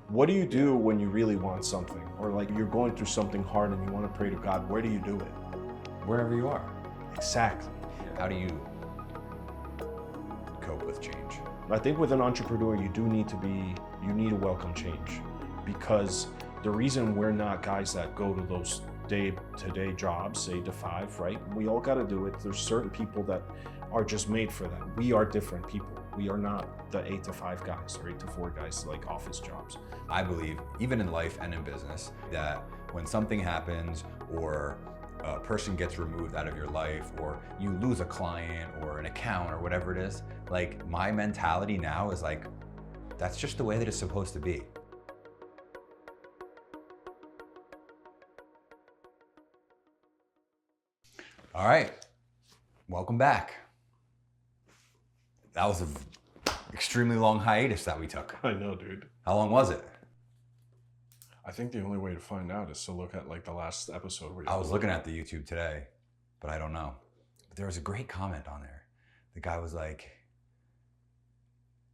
What do you do when you really want something, or like you're going through something hard and you want to pray to God? Where do you do it? Wherever you are. Exactly. How do you cope with change? I think with an entrepreneur, you need to welcome change, because the reason we're not guys that go to those day-to-day jobs, 8 to 5, right? We all got to do it. There's certain people that are just made for that. We are different people. We are not the 8 to 5 guys or 8 to 4 guys like office jobs. I believe, even in life and in business, that when something happens or a person gets removed out of your life, or you lose a client or an account or whatever it is, like my mentality now is like, that's just the way that it's supposed to be. All right, welcome back. That was an extremely long hiatus that we took. I know, dude. How long was it? I think the only way to find out is to look at like the last episode. I was looking at the YouTube today, but I don't know. But there was a great comment on there. The guy was like,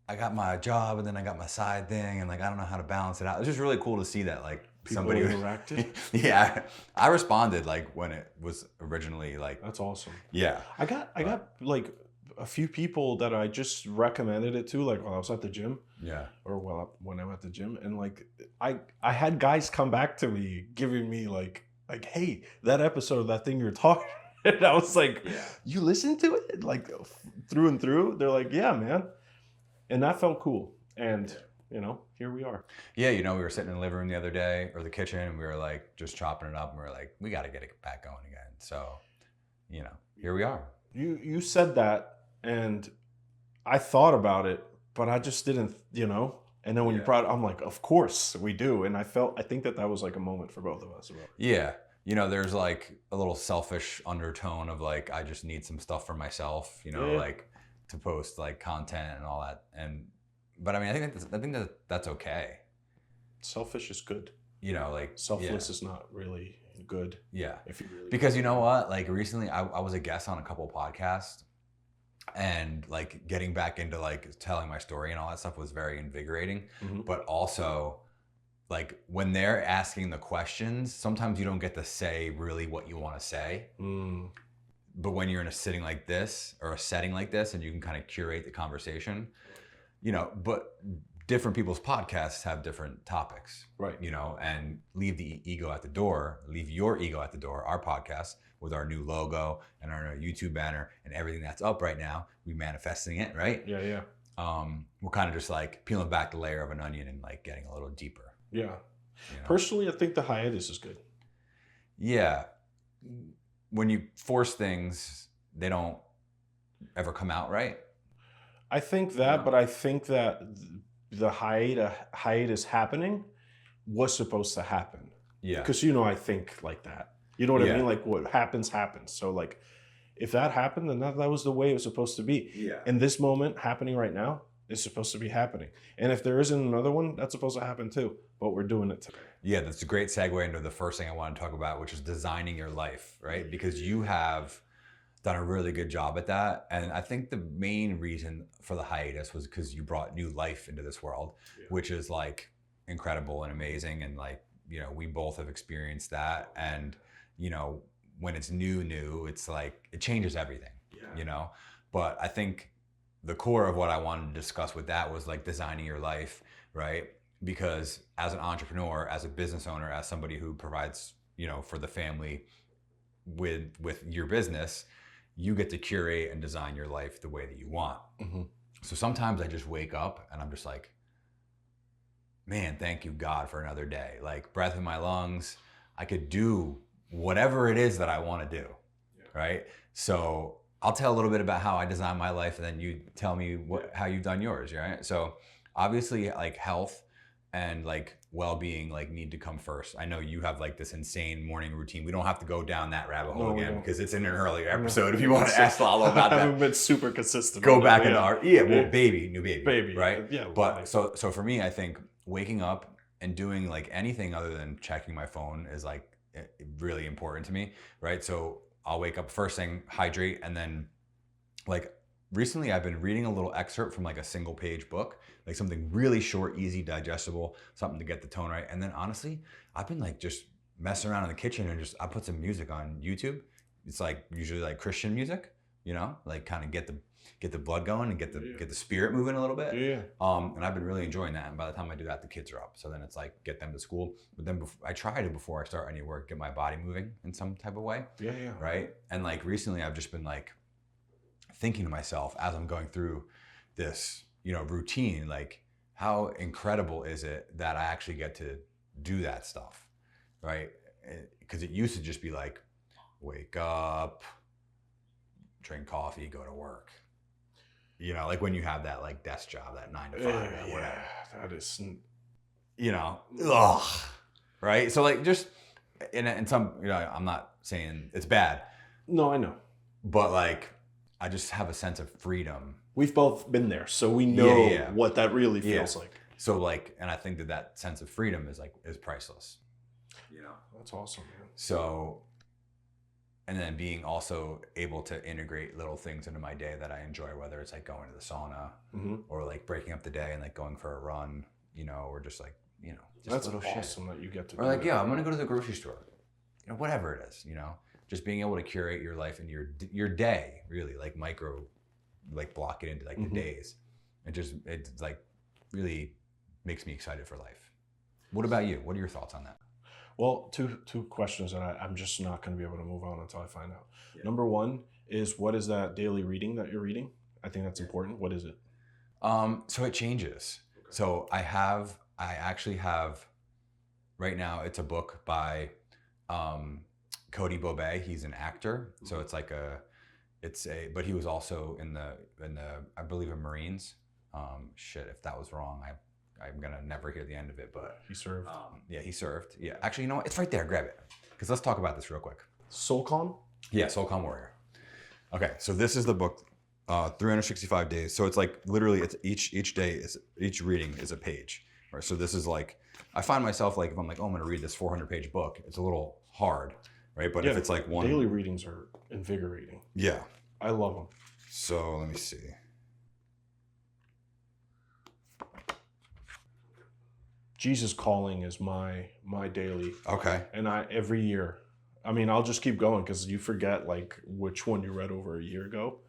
I got my job and then I got my side thing, and like I don't know how to balance it out. It was just really cool to see that, like, People somebody interacted. Yeah, I responded like when it was originally like. That's awesome. Yeah, I got like a few people that I just recommended it to, like while I was at the gym. Yeah. Or when I'm at the gym, and like I had guys come back to me giving me like, hey, that episode, that thing you're talking. And I was like, Yeah. You listened to it like through and through? They're like, yeah, man. And that felt cool. And you know, here we are. Yeah, you know, we were sitting in the living room the other day, or the kitchen, and we were like just chopping it up, and we were like, we got to get it back going again. So, you know, here we are. You said that, and I thought about it, but I just didn't, you know. And then when you brought it, I'm like, of course we do. And I think that was like a moment for both of us. Yeah. You know, there's like a little selfish undertone of like, I just need some stuff for myself, you know, like to post like content and all that. But I mean, I think that's okay. Selfish is good. You know, like selfless is not really good. Yeah. If you really because you know what, like recently I was a guest on a couple podcasts, and like getting back into like telling my story and all that stuff was very invigorating. Mm-hmm. But also like when they're asking the questions, sometimes you don't get to say really what you want to say. But when you're in a sitting like this or a setting like this, and you can kind of curate the conversation, you know, but different people's podcasts have different topics, right? You know, and leave your ego at the door. Our podcast with our new logo and our new YouTube banner and everything that's up right now, we manifesting it, right? Yeah. We're kind of just like peeling back the layer of an onion and like getting a little deeper. Yeah. You know? Personally, I think the hiatus is good. Yeah. When you force things, they don't ever come out right. I think that, but I think that the hiatus happening was supposed to happen. Yeah. Because, you know, I think like that. You know what I mean? Like what happens. So like if that happened, then that was the way it was supposed to be. Yeah. And this moment happening right now is supposed to be happening. And if there isn't another one, that's supposed to happen too. But we're doing it today. Yeah, that's a great segue into the first thing I want to talk about, which is designing your life, right? Because you have done a really good job at that. And I think the main reason for the hiatus was because you brought new life into this world, which is like incredible and amazing. And like, you know, we both have experienced that. And, you know, when it's new, it's like, it changes everything, you know? But I think the core of what I wanted to discuss with that was like designing your life, right? Because as an entrepreneur, as a business owner, as somebody who provides, you know, for the family with your business, you get to curate and design your life the way that you want. Mm-hmm. So sometimes I just wake up and I'm just like, man, thank you God for another day. Like breath in my lungs, I could do whatever it is that I want to do, right? So I'll tell a little bit about how I design my life, and then you tell me how you've done yours, right? So obviously like health and like well-being like need to come first. I know you have like this insane morning routine. We don't have to go down that rabbit hole again because it's in an earlier episode. If you want to ask Lalo about that, I haven't been super consistent. Go back into our new baby, right? Yeah. But so for me, I think waking up and doing like anything other than checking my phone is like really important to me, right? So I'll wake up first thing, hydrate, and then like recently I've been reading a little excerpt from like a single page book, like something really short, easy, digestible, something to get the tone right. And then honestly, I've been like just messing around in the kitchen and I put some music on YouTube. It's like usually like Christian music, like kind of get the blood going and get the spirit moving a little bit. Yeah. And I've been really enjoying that. And by the time I do that, the kids are up. So then it's like get them to school. But then I try to, before I start any work, get my body moving in some type of way. Yeah. Right. And like recently I've just been like thinking to myself as I'm going through this, routine, like how incredible is it that I actually get to do that stuff. Right. Because it used to just be like, wake up, drink coffee, go to work. Like when you have that like desk job, that 9 to 5 or whatever. That is, ugh. Right. So like just in some, I'm not saying it's bad. No, I know. But like, I just have a sense of freedom. We've both been there, so we know what that really feels like. So like, and I think that sense of freedom is priceless. That's awesome, man. So, and then being also able to integrate little things into my day that I enjoy, whether it's like going to the sauna or like breaking up the day and like going for a run, or just like, just that's little awesome shit. that you get to or do like, that. I'm going to go to the grocery store, whatever it is, just being able to curate your life and your day, really like block it into like the days. It's like really makes me excited for life. What about you? What are your thoughts on that? Well, two questions, and I'm just not going to be able to move on until I find out. Yeah. Number one is, what is that daily reading that you're reading? I think that's important. What is it? So it changes. Okay. So I actually have, right now, it's a book by Cody Bobet. He's an actor. So it's like but he was also in the I believe in Marines. If that was wrong, I'm gonna never hear the end of it, but he served. He served. Yeah, actually, you know what? It's right there. Grab it, because let's talk about this real quick. SoulCon? Yeah, SoulCon Warrior. Okay, so this is the book, 365 days. So it's like literally, it's each reading is a page. Right. So this is like, I find myself like if I'm like, I'm gonna read this 400-page book, it's a little hard, right? But if it's like one daily readings are invigorating. Yeah, I love them. So let me see. Jesus Calling is my daily. Okay. And every year, I'll just keep going because you forget like which one you read over a year ago.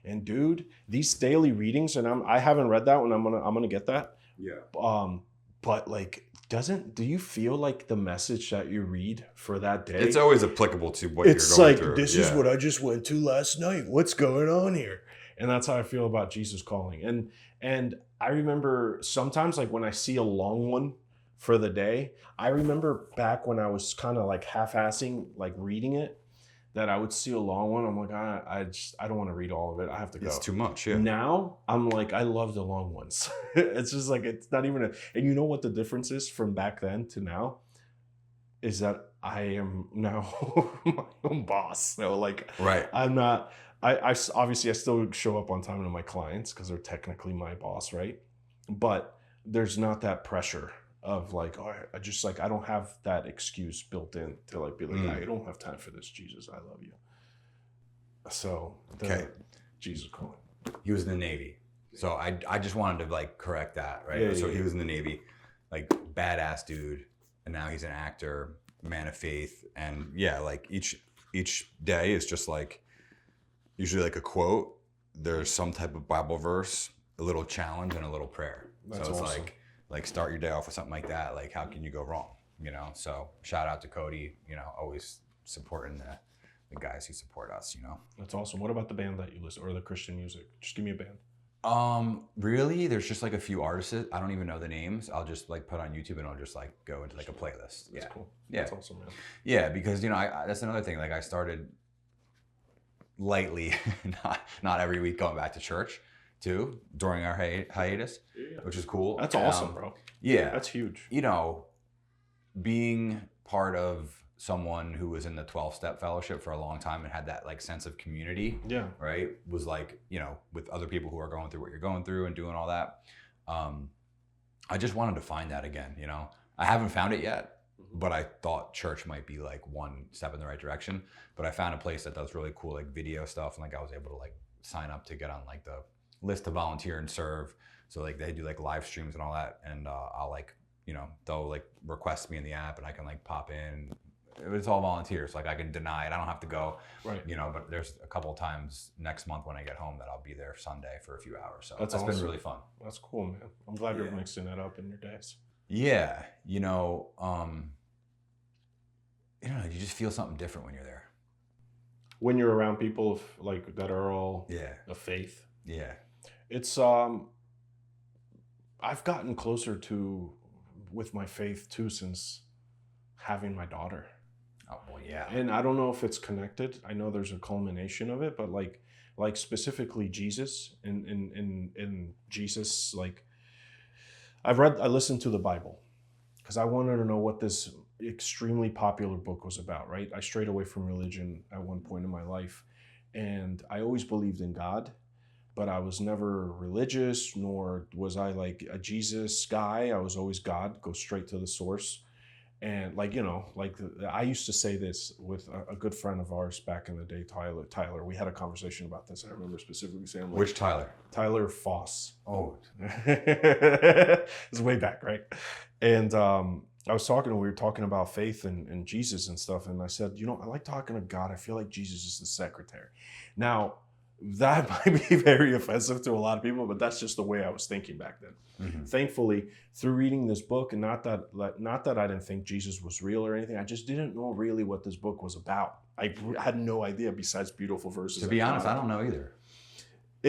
And dude, these daily readings, and I haven't read that one. I'm gonna get that. Yeah. But like, do you feel like the message that you read for that day? It's always applicable to what you're going through. It's like, this is what I just went to last night. What's going on here? And that's how I feel about Jesus Calling. And I remember sometimes like when I see a long one for the day, I remember back when I was kind of like half-assing, like reading it, that I would see a long one. I'm like, I don't want to read all of it. I have to go. It's too much, yeah. Now I'm like, I love the long ones. It's just like, it's not even and you know what the difference is from back then to now? Is that I am now my own boss. So like, right. I'm not, I obviously I still show up on time to my clients because they're technically my boss, right? But there's not that pressure of like, I don't have that excuse built in to like be like, I don't have time for this, Jesus, I love you. So Jesus Calling. He was in the Navy. So I just wanted to like correct that, right? Yeah, so he was in the Navy, like badass dude, and now he's an actor, man of faith, and like each day is just like usually like a quote. There's some type of Bible verse, a little challenge, and a little prayer. That's so it's awesome. like start your day off with something like that. Like, how can you go wrong? So shout out to Cody, always supporting the guys who support us, That's awesome. What about the band that you listen, or the Christian music? Just give me a band. Really, there's just like a few artists. I don't even know the names. I'll just like put on YouTube and I'll just like go into like a playlist. That's cool. Yeah. That's awesome, man. Yeah, because I that's another thing. Like I started lightly, not every week, going back to church too during our hiatus, which is cool. That's awesome, bro. Yeah, that's huge. Being part of someone who was in the 12-step fellowship for a long time and had that like sense of community, right, was like, with other people who are going through what you're going through and doing all that. I just wanted to find that again. I haven't found it yet, but I thought church might be like one step in the right direction. But I found a place that does really cool like video stuff, and like I was able to like sign up to get on like the list to volunteer and serve. So like they do like live streams and all that, and I'll like, you know, they'll like request me in the app and I can like pop in. It's all volunteers. Like I can deny it. I don't have to go, Right. you know, but there's a couple of times next month when I get home that I'll be there Sunday for a few hours. So That's that's awesome. been really fun. That's cool, man. I'm glad you're Yeah. mixing that up in your days. Yeah. You know, you just feel something different when you're there. When you're around people like that are all Yeah. of faith, Yeah. it's I've gotten closer to with my faith too since having my daughter. Oh, well, yeah. And I don't know if it's connected. I know there's a culmination of it, but like specifically Jesus in Jesus, like I listened to the Bible because I wanted to know what this extremely popular book was about, right? I strayed away from religion at one point in my life, and I always believed in God, but I was never religious, nor was I like a Jesus guy. I was always God, go straight to the source. And like, you know, like I used to say this with a good friend of ours back in the day, Tyler. We had a conversation about this. I remember specifically saying, like, Which Tyler? Tyler Foss. Oh, It's way back, right? And we were talking about faith and Jesus and stuff. And I said, you know, I like talking to God. I feel like Jesus is the secretary. Now, that might be very offensive to a lot of people, but that's just the way I was thinking back then. mm-hmm. Thankfully, through reading this book, and not that I didn't think Jesus was real or anything, I just didn't know really what this book was about. I had no idea besides beautiful verses. To be honest, I don't know either. I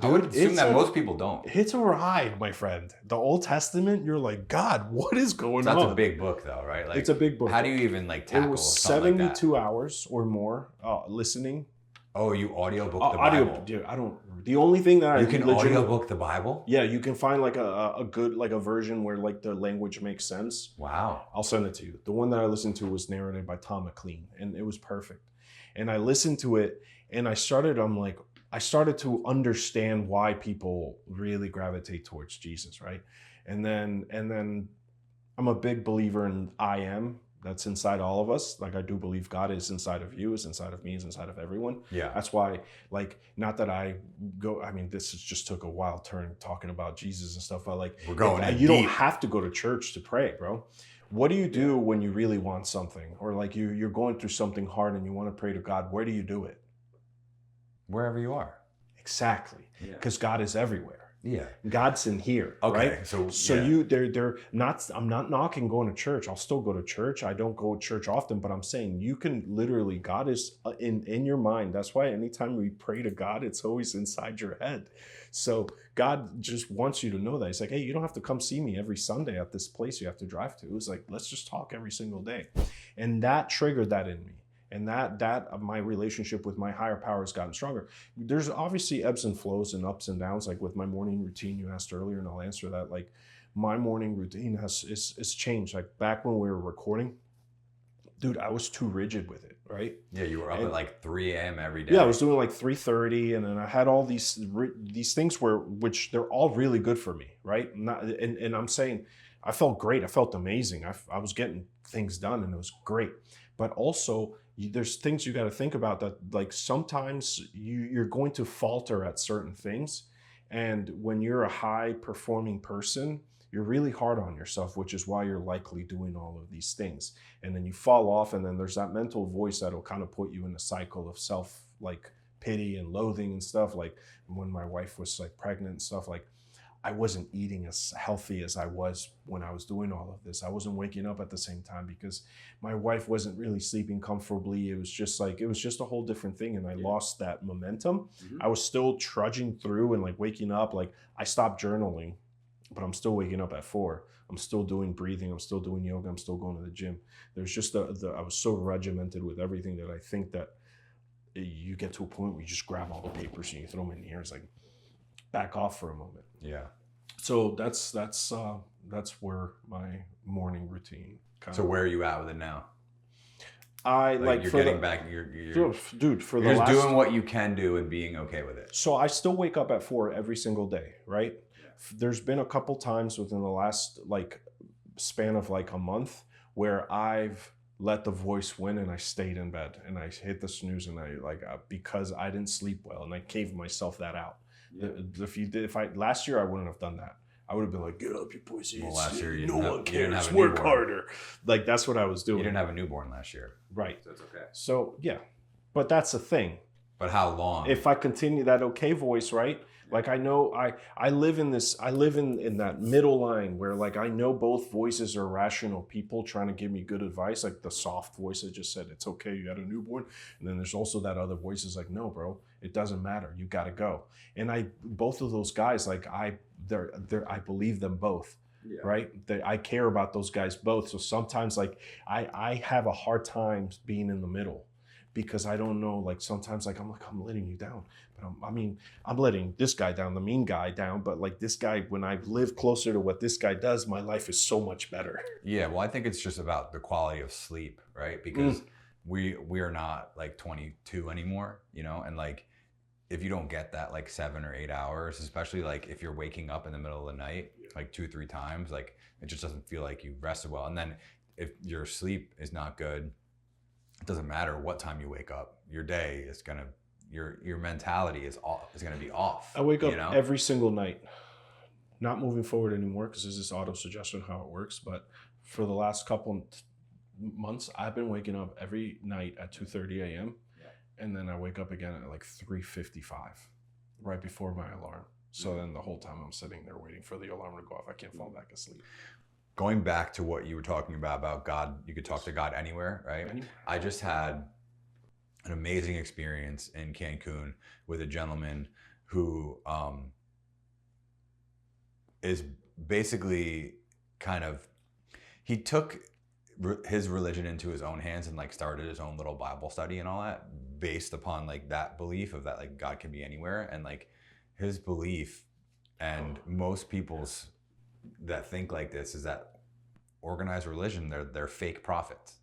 would assume that most people don't. It's a ride, my friend. The Old Testament, you're like, God, what is going So on? that's a big book, though, right? Like, it's a big book. How do you even like tackle It was something like that? 72 hours or more listening. Oh, you audiobook the Audio, Bible? dude, I don't. The only thing that You can audiobook the Bible? Yeah, you can find like a good like a version where like the language makes sense. Wow. I'll send it to you. The one that I listened to was narrated by Tom McLean, and it was perfect. And I listened to it, and I started to understand why people really gravitate towards Jesus, right? And then I'm a big believer in I am. That's inside all of us. Like I do believe God is inside of you, is inside of me, is inside of everyone. Yeah. That's why, like, not that I go, I mean, just took a wild turn talking about Jesus and stuff, but like, We're going in you don't deep. have to go to church to pray, bro. What do you do when you really want something? Or like you're going through something hard and you want to pray to God? Where do you do it? Wherever you are. Exactly. Yeah. Because God is everywhere. Yeah. God's in here, Okay, right? so yeah. yeah. I'm not knocking going to church. I'll still go to church. I don't go to church often, but I'm saying you can literally, God is in your mind. That's why anytime we pray to God, it's always inside your head. So God just wants you to know that. He's like, hey, you don't have to come see me every Sunday at this place you have to drive to. It was like, let's just talk every single day. And that triggered that in me. And that my relationship with my higher power has gotten stronger. There's obviously ebbs and flows and ups and downs. Like with my morning routine, you asked earlier, and I'll answer that. Like my morning routine is changed. Like back when we were recording, dude, I was too rigid with it, right? Yeah, you were up at like 3 a.m. every day. Yeah, I was doing like 3:30, and then I had all these things which they're all really good for me, right? And I'm saying I felt great. I felt amazing. I was getting things done, and it was great. But also, there's things you got to think about that, like sometimes you're going to falter at certain things. And when you're a high performing person, you're really hard on yourself, which is why you're likely doing all of these things. And then you fall off, and then there's that mental voice that'll kind of put you in a cycle of self like pity and loathing and stuff. Like when my wife was like pregnant and stuff, like I wasn't eating as healthy as I was when I was doing all of this. I wasn't waking up at the same time because my wife wasn't really sleeping comfortably. It was just a whole different thing. And I lost that momentum. Mm-hmm. I was still trudging through and like waking up. Like I stopped journaling, but I'm still waking up at 4. I'm still doing breathing. I'm still doing yoga. I'm still going to the gym. There's just I was so regimented with everything that I think that you get to a point where you just grab all the papers and you throw them in the air. It's like, back off for a moment. Yeah. So that's where my morning routine kind So where are you at with it now? I like you're for getting the, back. Dude, for you're the just last, doing what you can do and being okay with it. So I still wake up at 4 every single day, right? Yeah. There's been a couple times within the last like span of like a month where I've let the voice win, and I stayed in bed and I hit the snooze, and I because I didn't sleep well, and I gave myself that out. Yeah. If I last year I wouldn't have done that. I would have been like, get up, you pussy. Well, last year no one you didn't cares. have a Work newborn. harder. Like that's what I was doing. You didn't have a newborn last year. Right. So it's okay. So yeah, but that's the thing. But how long? If I continue that okay voice, right? Like I know I live in that middle line where like I know both voices are rational people trying to give me good advice. Like the soft voice that just said it's okay, you got a newborn, and then there's also that other voice is like, no, bro, it doesn't matter, you got to go. And both of those guys, like I believe them both. Yeah. Right? I care about those guys both. So sometimes like I have a hard time being in the middle because I don't know, like sometimes like I'm letting you down. But I'm letting this guy down, the mean guy down. But like this guy, when I live closer to what this guy does, my life is so much better. Yeah, well, I think it's just about the quality of sleep, right? Because we are not like 22 anymore, you know, and like if you don't get that like 7 or 8 hours, especially like if you're waking up in the middle of the night, like 2-3 times, like it just doesn't feel like you rested well. And then if your sleep is not good, it doesn't matter what time you wake up, your day is gonna, your mentality is gonna be off. I wake up you know? every single night, not moving forward anymore because there's this auto suggestion how it works. But for the last couple months, I've been waking up every night at 2:30 a.m. And then I wake up again at like 3:55, right before my alarm. So then the whole time I'm sitting there waiting for the alarm to go off. I can't fall back asleep. Going back to what you were talking about God, you could talk to God anywhere, right? Anywhere. I just had an amazing experience in Cancun with a gentleman who is basically kind of, he took his religion into his own hands and like started his own little Bible study and all that based upon like that belief of that like God can be anywhere. And like his belief and most people's that think like this is that organized religion, they're fake prophets.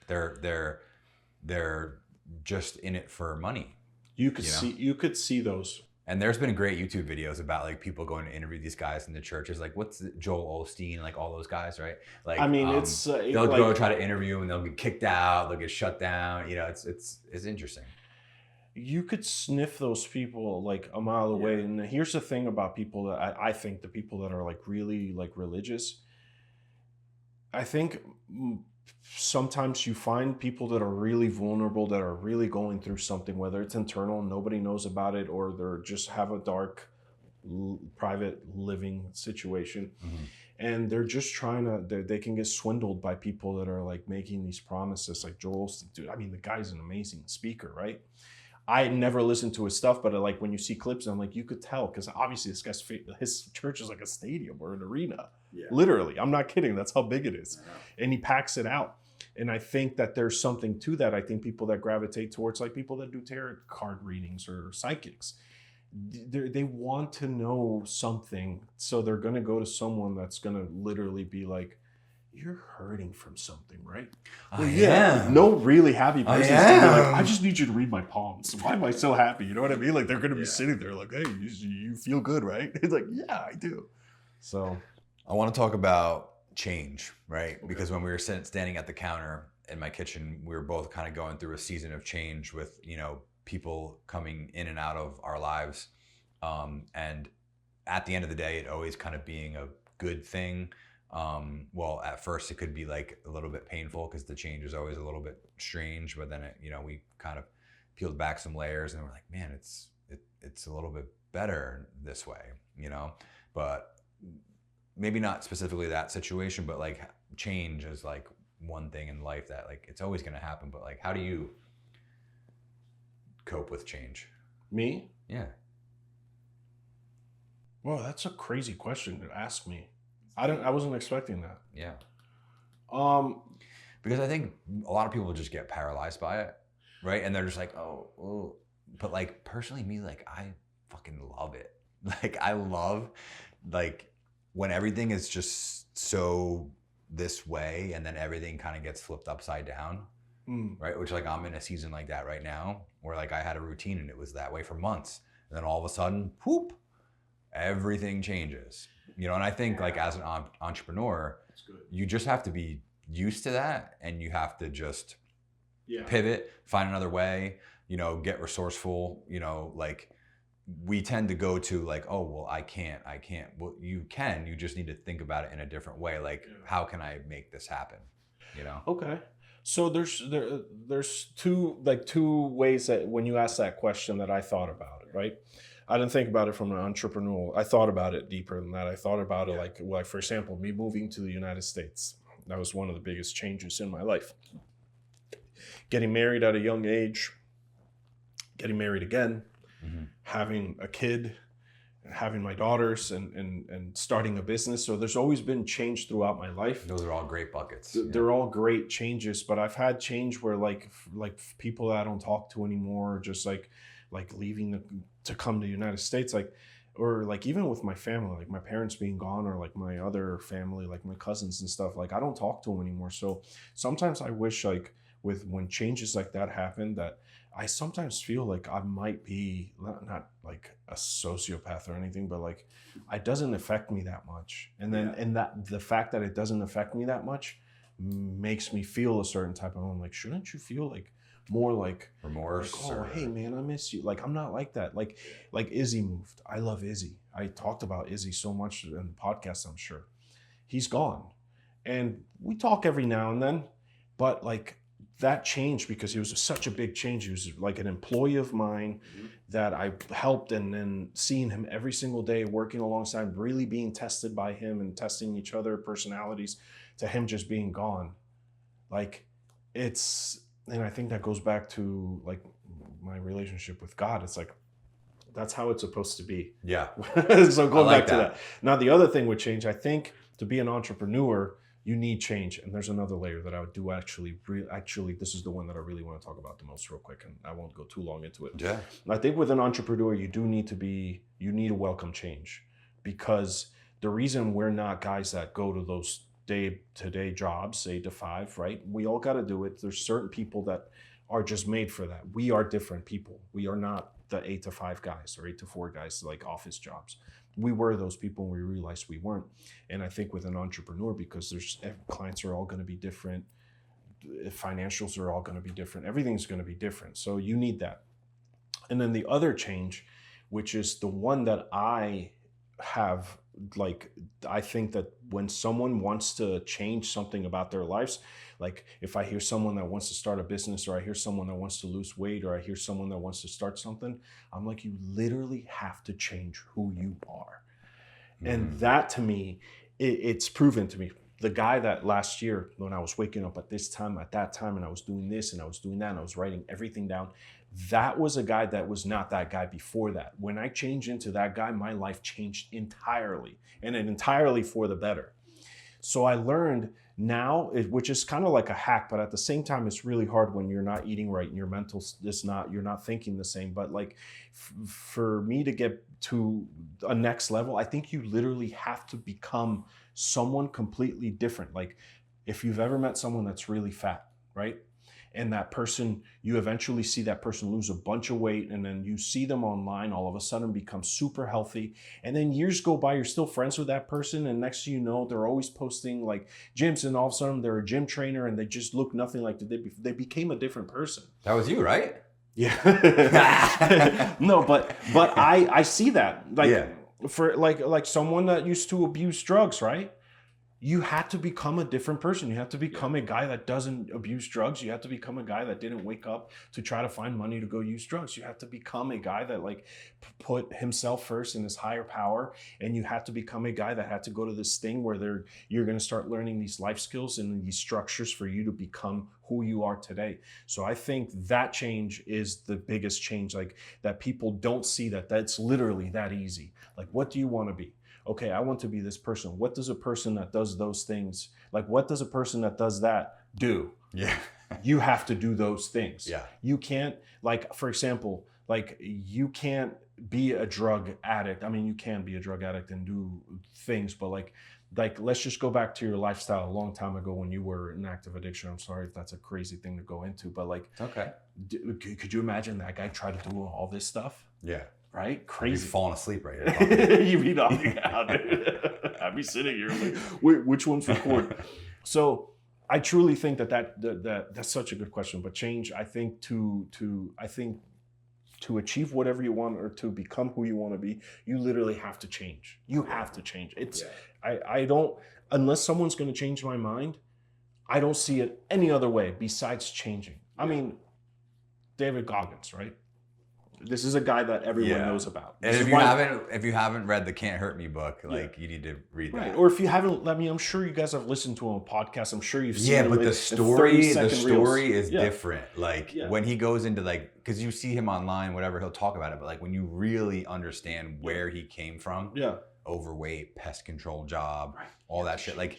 They're just in it for money. You could see those. And there's been great YouTube videos about like people going to interview these guys in the churches, like what's Joel Osteen, like all those guys, right? Like I mean, they'll go try to interview and they'll get kicked out, they'll get shut down. You know, it's interesting. You could sniff those people like a mile away. And here's the thing about people that I think the people that are like really like religious, I think sometimes you find people that are really vulnerable, that are really going through something, whether it's internal, nobody knows about it, or they're just have a dark private living situation. Mm-hmm. And they're just trying to, they can get swindled by people that are like making these promises like Joel. Dude, I mean, the guy's an amazing speaker, right? I never listened to his stuff, but like when you see clips, I'm like, you could tell, because obviously this guy's his church is like a stadium or an arena. Yeah. Literally, I'm not kidding. That's how big it is, and he packs it out. And I think that there's something to that. I think people that gravitate towards like people that do tarot card readings or psychics, they want to know something, so they're gonna go to someone that's gonna literally be like, you're hurting from something, right? Well, yeah. No really happy person is gonna be like, I just need you to read my palms. Why am I so happy? You know what I mean? Like they're gonna be sitting there like, hey, you feel good, right? It's like, yeah, I do. So I want to talk about change, right? Okay. Because when we were standing at the counter in my kitchen, we were both kind of going through a season of change with, you know, people coming in and out of our lives. And at the end of the day, it always kind of being a good thing. Well, at first it could be like a little bit painful because the change is always a little bit strange, but then we kind of peeled back some layers and we're like, man, it's a little bit better this way, you know, but maybe not specifically that situation, but like change is like one thing in life that like, it's always going to happen. But like, how do you cope with change? Me? Yeah. Well, that's a crazy question to ask me. I wasn't expecting that. Yeah. Because I think a lot of people just get paralyzed by it, right? And they're just like, oh. But like personally, me, like I fucking love it. Like I love like when everything is just so this way, and then everything kind of gets flipped upside down, right? Which like I'm in a season like that right now, where like I had a routine and it was that way for months, and then all of a sudden, whoop, everything changes. You know, and I think like as an entrepreneur, you just have to be used to that, and you have to just Yeah. pivot, find another way, get resourceful, like we tend to go to like, oh, well, I can't. Well, you can, you just need to think about it in a different way. Like, how can I make this happen? Okay. So there's two ways that when you ask that question that I thought about it, right? I didn't think about it from an entrepreneurial. I thought about it deeper than that. I thought about it like for example, me moving to the United States. That was one of the biggest changes in my life. Getting married at a young age, getting married again, having a kid, having my daughters, and starting a business. So there's always been change throughout my life. Those are all great buckets. They're all great changes, but I've had change where like people that I don't talk to anymore, just like leaving to come to the United States, or like even with my family, like my parents being gone, or like my other family, like my cousins and stuff, like I don't talk to them anymore. So sometimes I wish like when changes like that happen, that I sometimes feel like I might be not like a sociopath or anything, but like it doesn't affect me that much. And then and that the fact that it doesn't affect me that much makes me feel a certain type of, I'm like, shouldn't you feel like more like remorse? Like, oh, hey man, I miss you. Like I'm not like that. Like Izzy moved. I love Izzy. I talked about Izzy so much in the podcast, I'm sure. He's gone. And we talk every now and then, but like that changed because he was such a big change. He was like an employee of mine that I helped, and then seeing him every single day, working alongside, really being tested by him and testing each other personalities, to him just being gone. Like and I think that goes back to like my relationship with God. It's like, that's how it's supposed to be. Yeah. So going back to that. Now, the other thing would change, I think, to be an entrepreneur, you need change. And there's another layer that I would do actually, this is the one that I really want to talk about the most real quick, and I won't go too long into it. Yeah. I think with an entrepreneur, you need to welcome change, because the reason we're not guys that go to those day-to-day jobs, 8 to 5, right? We all got to do it. There's certain people that are just made for that. We are different people. We are not the 8 to 5 guys or 8 to 4 guys like office jobs. We were those people, and we realized we weren't. And I think with an entrepreneur, because clients are all going to be different, financials are all going to be different, everything's going to be different. So you need that. And then the other change, which is the one that I have, like, I think that when someone wants to change something about their lives, like if I hear someone that wants to start a business, or I hear someone that wants to lose weight, or I hear someone that wants to start something, I'm like, you literally have to change who you are. And that, to me, it's proven to me. The guy that last year, when I was waking up at this time, at that time, and I was doing this and I was doing that, and I was writing everything down, that was a guy that was not that guy before that. When I changed into that guy, my life changed entirely, and entirely for the better. So I learned now, which is kind of like a hack, but at the same time, it's really hard when you're not eating right and your mental you're not thinking the same. But like for me to get to a next level, I think you literally have to become someone completely different. Like if you've ever met someone that's really fat, right? And that person, you eventually see that person lose a bunch of weight, and then you see them online, all of a sudden become super healthy. And then years go by, you're still friends with that person, and next thing you know, they're always posting like gyms, and all of a sudden they're a gym trainer, and they just look nothing like they became a different person. That was you, right? Yeah. No, but I see that. For like someone that used to abuse drugs, right? You had to become a different person. You have to become a guy that doesn't abuse drugs. You have to become a guy that didn't wake up to try to find money to go use drugs. You have to become a guy that like put himself first in his higher power. And you have to become a guy that had to go to this thing where you're going to start learning these life skills and these structures for you to become who you are today. So I think that change is the biggest change, like that people don't see that's literally that easy. Like, what do you want to be? Okay, I want to be this person. What does a person that does those things, like what does a person that does that do? Yeah. You have to do those things. Yeah. You can't, like, for example, like you can't be a drug addict. I mean, you can be a drug addict and do things, but like let's just go back to your lifestyle a long time ago when you were in active addiction. I'm sorry if that's a crazy thing to go into, but like, okay. Could you imagine that guy tried to do all this stuff? Yeah. Right? Crazy. You'd be falling asleep right here. You'd be knocking out. I'd be sitting here like, which one's record? So I truly think that's such a good question. But change, I think to achieve whatever you want or to become who you want to be, you literally have to change. You have to change. It's I don't, unless someone's going to change my mind, I don't see it any other way besides changing. I mean, David Goggins, right? This is a guy that everyone knows about. And if you haven't read the Can't Hurt Me book, like you need to read that. Or if you haven't, I mean, I'm sure you guys have listened to him on podcasts. I'm sure you've seen Yeah, him but in the story is reels. different. Like when he goes into like, because you see him online, whatever, he'll talk about it. But like when you really understand where he came from, overweight, pest control job, all that shit, like.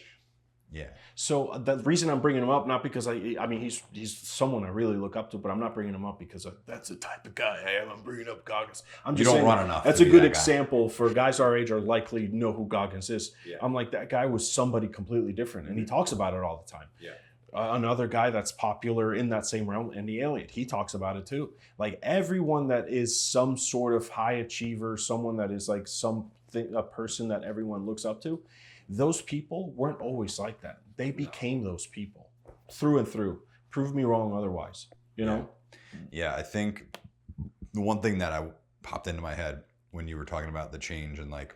Yeah. So the reason I'm bringing him up, not because I mean, he's someone I really look up to, but I'm not bringing him up because that's the type of guy I am. I'm bringing up Goggins. I'm just saying, run enough. That's a good example for guys our age are likely know who Goggins is. Yeah. I'm like, that guy was somebody completely different, and he talks about it all the time. Yeah. Another guy that's popular in that same realm, Andy Elliott, he talks about it too. Like everyone that is some sort of high achiever, someone that is like a person that everyone looks up to. Those people weren't always like that. They became those people through and through. Prove me wrong otherwise, you know? Yeah, I think the one thing that I popped into my head when you were talking about the change and like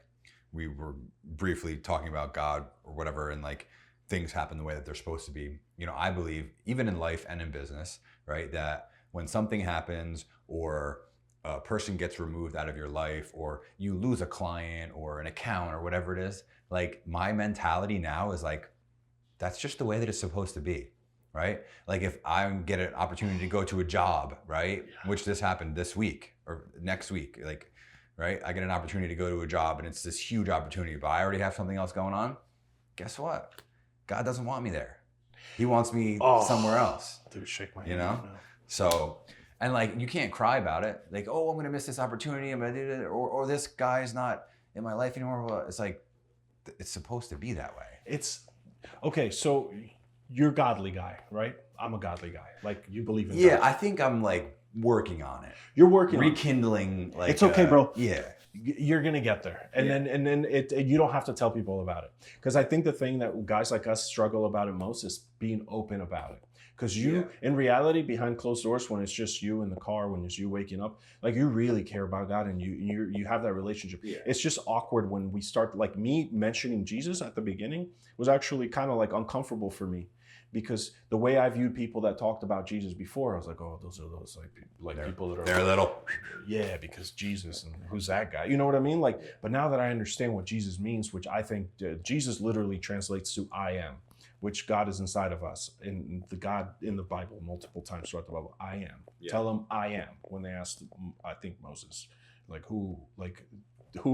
we were briefly talking about God or whatever and like things happen the way that they're supposed to be. You know, I believe even in life and in business, right, that when something happens or a person gets removed out of your life or you lose a client or an account or whatever it is, like my mentality now is like, that's just the way that it's supposed to be, right? Like if I get an opportunity to go to a job, right? Which this happened this week or next week, like, right? I get an opportunity to go to a job and it's this huge opportunity, but I already have something else going on. Guess what? God doesn't want me there. He wants me somewhere else. Dude, shake my hand. You know? So, and like, you can't cry about it. Like, oh, I'm going to miss this opportunity. I'm going to do it. Or this guy's not in my life anymore. It's like, it's supposed to be that way. It's okay. So you're a godly guy, right? I'm a godly guy. Like you believe in God. God. I think I'm like working on it. You're working rekindling. Like it's okay, bro. Yeah, you're gonna get there, and then you don't have to tell people about it. Because I think the thing that guys like us struggle about it most is being open about it. Because in reality, behind closed doors, when it's just you in the car, when it's you waking up, like you really care about God and you have that relationship. Yeah. It's just awkward when we start, like me mentioning Jesus at the beginning was actually kind of like uncomfortable for me. Because the way I viewed people that talked about Jesus before, I was like, oh, those are those people that are they're little. Yeah, because Jesus and who's that guy? You know what I mean? Like, but now that I understand what Jesus means, which I think Jesus literally translates to I am, which God is inside of us. And the God in the Bible multiple times throughout the Bible, I am. Yeah. Tell him I am. When they asked, I think Moses, who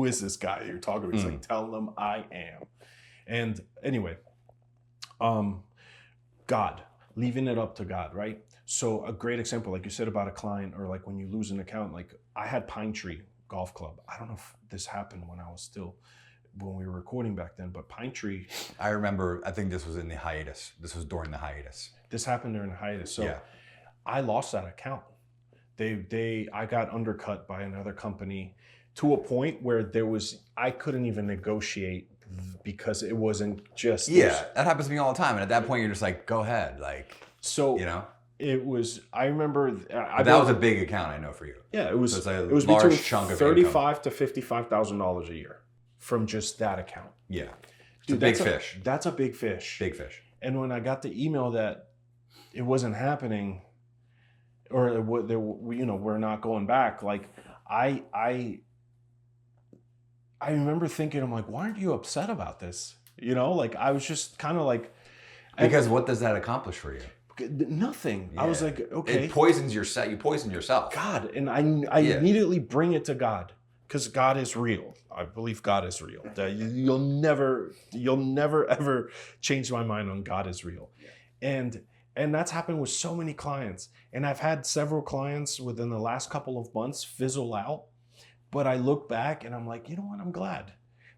is this guy you're talking about? He's like, tell them I am. And anyway, God, leaving it up to God, right? So a great example, like you said about a client or like when you lose an account, like I had Pine Tree Golf Club. I don't know if this happened when we were recording back then, but Pine Tree. I remember, I think this was in the hiatus. This was during the hiatus. This happened during the hiatus. So I lost that account. I got undercut by another company to a point where I couldn't even negotiate because it wasn't just. Yeah, that happens to me all the time. And at that point, you're just like, go ahead. Like, so, you know, it was, I remember. That was a big account, I know, for you. Yeah, it was, so it was large between chunk of $35,000 to $55,000 a year from just that account. Yeah. It's a big fish. That's a big fish. Big fish. And when I got the email that it wasn't happening or we're not going back, like I remember thinking, I'm like, why aren't you upset about this? You know, like I was just kind of like. Because what does that accomplish for you? Nothing. Yeah. I was like, okay. It poisons you poison yourself. God. And I immediately bring it to God because God is real. I believe God is real. You'll never ever change my mind on God is real. Yeah. And that's happened with so many clients. And I've had several clients within the last couple of months fizzle out. But I look back and I'm like, you know what? I'm glad.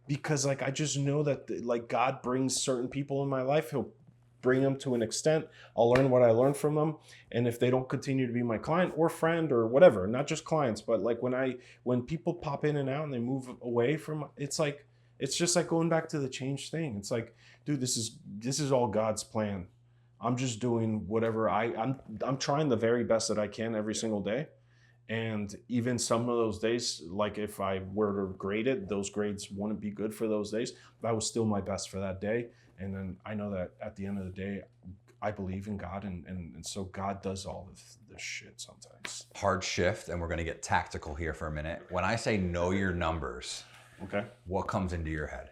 Because like I just know that like God brings certain people in my life. He'll bring them to an extent. I'll learn what I learned from them. And if they don't continue to be my client or friend or whatever, not just clients, but like when people pop in and out and they move away from, it's just like going back to the change thing. It's like, dude, this is all God's plan. I'm just doing whatever I'm trying the very best that I can every single day. And even some of those days, like if I were to grade it, those grades wouldn't be good for those days. That was still my best for that day. And then I know that at the end of the day, I believe in God, and so God does all this shit sometimes. Hard shift, and we're going to get tactical here for a minute. When I say know your numbers, Okay. what comes into your head?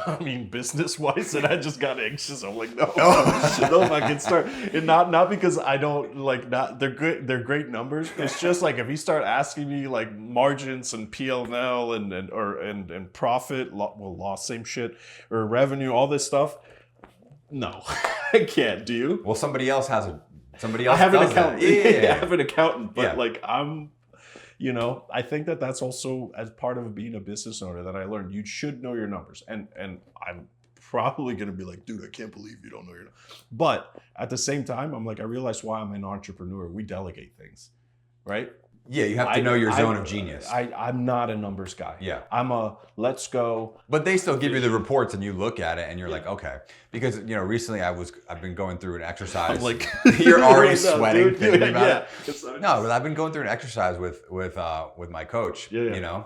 I mean, business-wise, and I just got anxious. I'm like, no, no, if I can start, and not because I don't like, not they're good, they're great numbers. It's just like if you start asking me like margins and P&L and profit, loss, same shit, or revenue, all this stuff. No, I can't. Do you? Well, somebody else has a. Somebody I else have an does accountant. that. Yeah. I have an accountant, but Yeah. like I think that that's also as part of being a business owner that I learned. You should know your numbers, and I'm probably gonna be like, dude, I can't believe you don't know your numbers. But at the same time, I'm like, I realize why I'm an entrepreneur. We delegate things, right? Yeah, you have to know your zone of genius. I'm not a numbers guy. Yeah. I'm a let's go. But they still give you the reports, and you look at it, and you're like, okay, because recently I've been going through an exercise. I'm like, you're already right now, sweating dude. thinking about Yeah. it. No, but I've been going through an exercise with my coach. Yeah.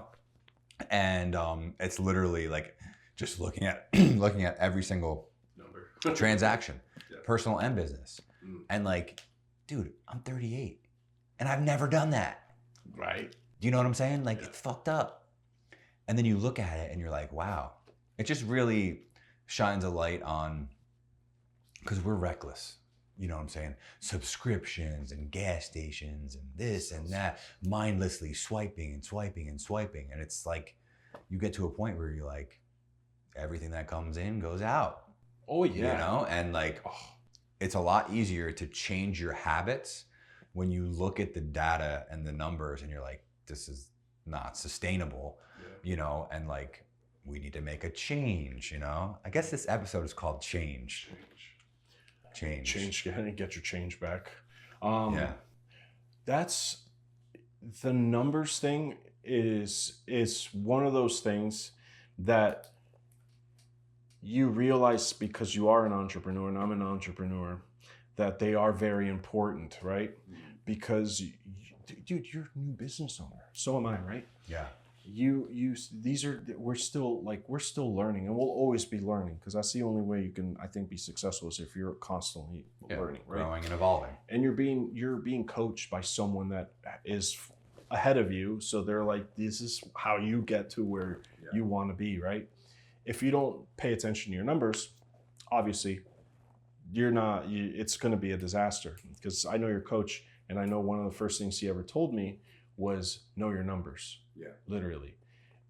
And it's literally like just looking at every single Number. transaction, Yeah. personal and business, and like, dude, I'm 38, and I've never done that. Right. Do you know what I'm saying? Like, it's fucked up. And then you look at it and you're like, wow. It just really shines a light on, because we're reckless. You know what I'm saying? Subscriptions and gas stations and this and that, mindlessly swiping and swiping and swiping. And it's like, you get to a point where you're like, everything that comes in goes out. Oh yeah. And like, it's a lot easier to change your habits when you look at the data and the numbers and you're like, this is not sustainable, and like, we need to make a change, I guess this episode is called Change. Get your change back. That's the numbers thing is one of those things that you realize because you are an entrepreneur and I'm an entrepreneur, that they are very important, right? Because, dude, you're a new business owner. So am I, right? Yeah. We're still learning, and we'll always be learning, because that's the only way you can, I think, be successful is if you're constantly learning, right? Growing and evolving. And you're being coached by someone that is ahead of you. So they're like, this is how you get to where you want to be, right? If you don't pay attention to your numbers, obviously, it's going to be a disaster. Because I know your coach, and I know one of the first things he ever told me was know your numbers. Yeah. Literally.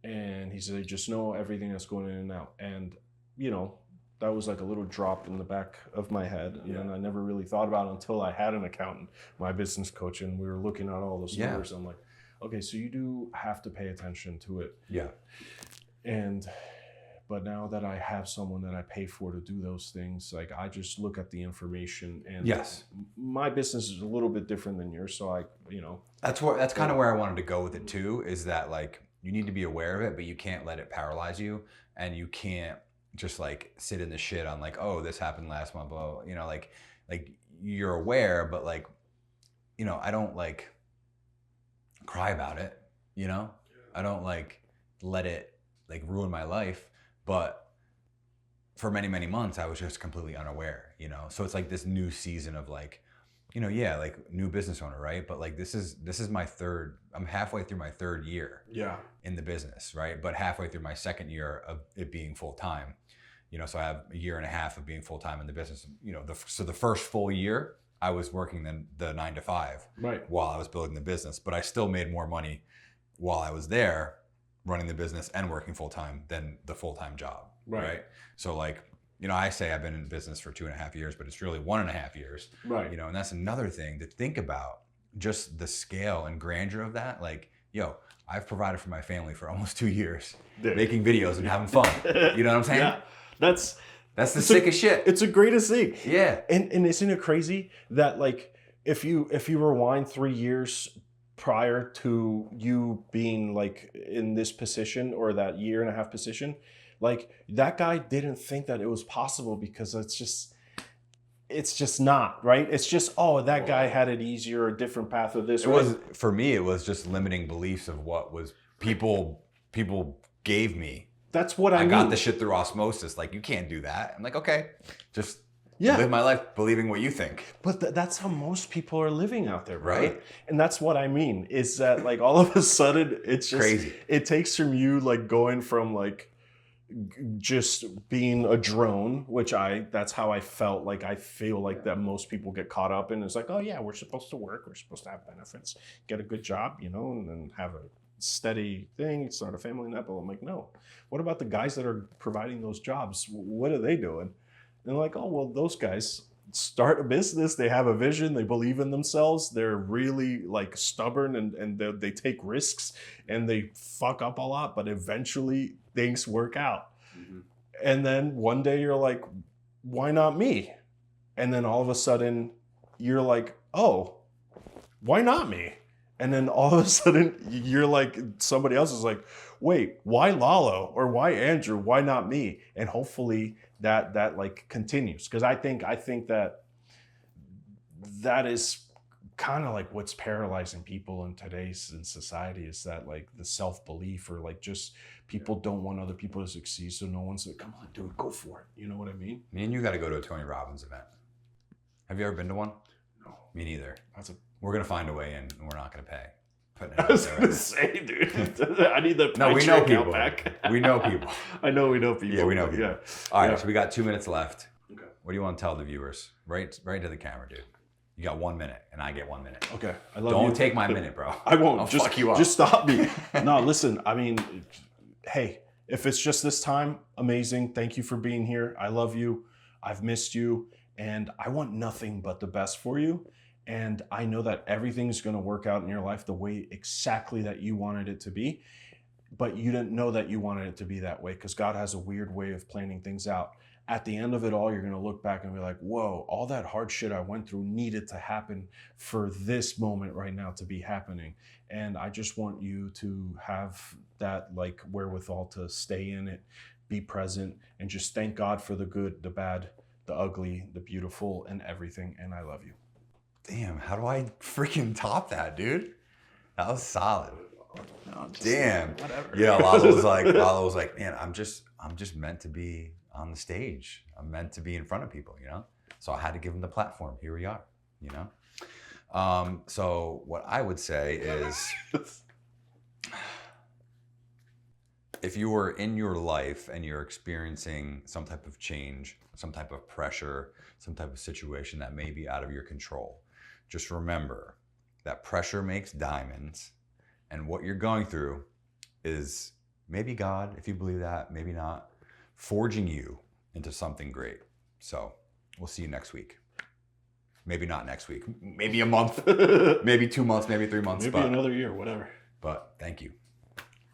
And he said, just know everything that's going in and out. And, that was like a little drop in the back of my head. And I never really thought about it until I had an accountant, my business coach, and we were looking at all those numbers. I'm like, okay, so you do have to pay attention to it. Yeah. But now that I have someone that I pay for to do those things, like, I just look at the information, and my business is a little bit different than yours. So that's kind of where I wanted to go with it too, is that like, you need to be aware of it, but you can't let it paralyze you, and you can't just like sit in the shit on like, oh, this happened last month, blah, blah, like you're aware, but like, I don't like cry about it, I don't like let it like ruin my life. But for many, many months, I was just completely unaware, So it's like this new season of like, like new business owner, right? But like, this is I'm halfway through my third year in the business, right? But halfway through my second year of it being full time, so I have a year and a half of being full time in the business. So the first full year, I was working the 9 to 5 while I was building the business, but I still made more money while I was there running the business and working full-time than the full-time job, right? So like, I say I've been in business for 2.5 years, but it's really 1.5 years, right? And that's another thing to think about, just the scale and grandeur of that. Like, I've provided for my family for almost 2 years, making videos and having fun. You know what I'm saying? Yeah, that's the sickest shit. It's the greatest thing. Yeah. And isn't it crazy that like, if you rewind 3 years prior to you being like in this position, or that 1.5 year position, like, that guy didn't think that it was possible, because it's just not, right? It's just, oh, that guy had it easier, a different path of this. It was, for me, it was just limiting beliefs of what was people gave me. That's what I mean. got the shit through osmosis. Like, you can't do that. I'm like, okay, just live my life believing what you think. But that's how most people are living out there, Right. And that's what I mean, is that like all of a sudden it's just Crazy. It takes from you like going from like just being a drone, which that's how I felt. Like I feel like that most people get caught up in. It's like, oh yeah, we're supposed to work, we're supposed to have benefits, get a good job, and then have a steady thing, start a family and that. But I'm like, no. What about the guys that are providing those jobs? What are they doing? And they're like, oh well, those guys start a business, they have a vision, they believe in themselves, they're really like stubborn, and they take risks, and they fuck up a lot, but eventually things work out. Mm-hmm. And then one day you're like, why not me? And then all of a sudden you're like, oh, why not me? And then all of a sudden you're like, somebody else is like, wait, why Lalo? Or why Andrew? Why not me? And hopefully that like continues. Because I think that is kind of like what's paralyzing people in today's society, is that like the self-belief, or like just people don't want other people to succeed. So no one's like, come on, dude, go for it. You know what I mean? Me and you got to go to a Tony Robbins event. Have you ever been to one? No. Me neither. We're going to find a way in, and we're not going to pay. I was going to say, dude, I need the No, we know people. Back. We know people. I know we know people. Yeah, we know people. Yeah. All right, so we got 2 minutes left. Okay. What do you want to tell the viewers? Right to the camera, dude. You got 1 minute, and I get 1 minute. Okay. I love you. Don't take my minute, bro. I won't. I'll fuck you up. Just stop me. No, listen, I mean, hey, if it's just this time, amazing. Thank you for being here. I love you. I've missed you. And I want nothing but the best for you. And I know that everything's going to work out in your life the way exactly that you wanted it to be. But you didn't know that you wanted it to be that way, because God has a weird way of planning things out. At the end of it all, you're going to look back and be like, whoa, all that hard shit I went through needed to happen for this moment right now to be happening. And I just want you to have that like wherewithal to stay in it, be present, and just thank God for the good, the bad, the ugly, the beautiful, and everything. And I love you. Damn, how do I freaking top that, dude? That was solid. No, damn. Whatever. Yeah, Lalo was like, man, I'm just meant to be on the stage. I'm meant to be in front of people, So I had to give him the platform. Here we are, So what I would say is, if you are in your life and you're experiencing some type of change, some type of pressure, some type of situation that may be out of your control, just remember that pressure makes diamonds, and what you're going through is maybe God, if you believe that, maybe not, forging you into something great. So we'll see you next week. Maybe not next week, maybe a month, maybe 2 months, maybe 3 months. Maybe another year, whatever. But thank you.